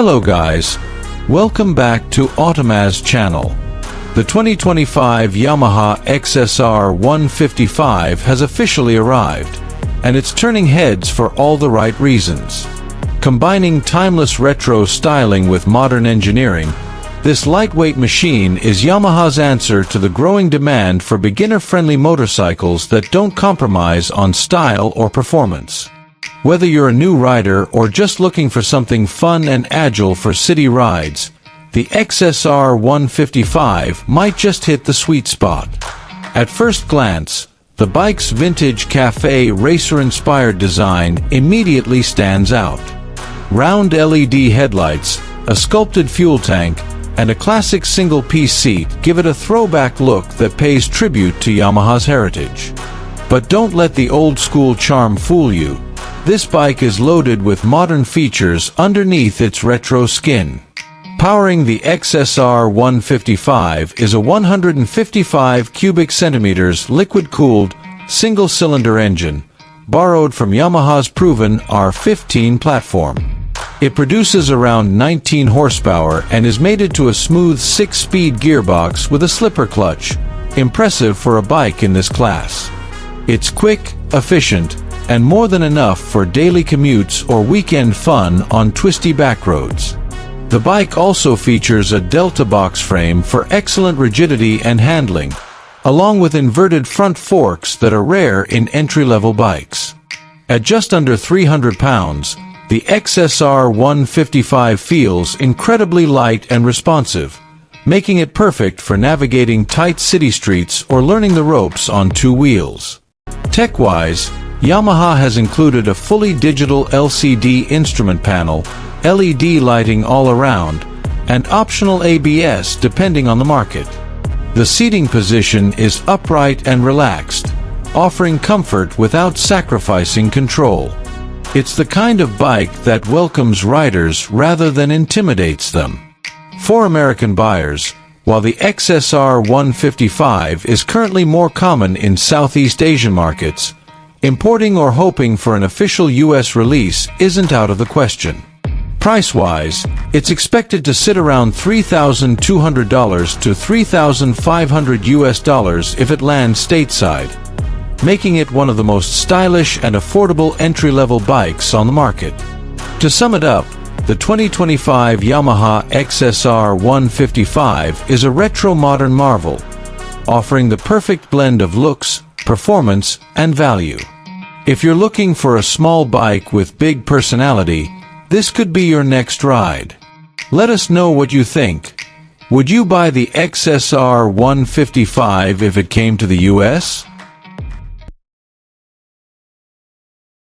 Hello guys, welcome back to Automaz channel. The 2025 Yamaha XSR155 has officially arrived, and it's turning heads for all the right reasons. Combining timeless retro styling with modern engineering, this lightweight machine is Yamaha's answer to the growing demand for beginner-friendly motorcycles that don't compromise on style or performance. Whether you're a new rider or just looking for something fun and agile for city rides, the XSR155 might just hit the sweet spot. At first glance, the bike's vintage café racer-inspired design immediately stands out. Round LED headlights, a sculpted fuel tank, and a classic single-piece seat give it a throwback look that pays tribute to Yamaha's heritage. But don't let the old-school charm fool you. This bike is loaded with modern features underneath its retro skin. Powering the XSR155 is a 155 cubic centimeters liquid-cooled, single-cylinder engine, borrowed from Yamaha's proven R15 platform. It produces around 19 horsepower and is mated to a smooth 6-speed gearbox with a slipper clutch, impressive for a bike in this class. It's quick, efficient, and more than enough for daily commutes or weekend fun on twisty back roads. The bike also features a Delta box frame for excellent rigidity and handling, along with inverted front forks that are rare in entry-level bikes. At just under 300 pounds, the XSR155 feels incredibly light and responsive, making it perfect for navigating tight city streets or learning the ropes on two wheels. Tech-wise, Yamaha has included a fully digital LCD instrument panel, LED lighting all around, and optional ABS depending on the market. The seating position is upright and relaxed, offering comfort without sacrificing control. It's the kind of bike that welcomes riders rather than intimidates them. For American buyers, while the XSR155 is currently more common in Southeast Asian markets, importing or hoping for an official US release isn't out of the question. Price-wise, it's expected to sit around $3,200 to $3,500 if it lands stateside, making it one of the most stylish and affordable entry-level bikes on the market. To sum it up, the 2025 Yamaha XSR155 is a retro-modern marvel, offering the perfect blend of looks, performance, and value. If you're looking for a small bike with big personality, this could be your next ride. Let us know what you think. Would you buy the XSR155 if it came to the US?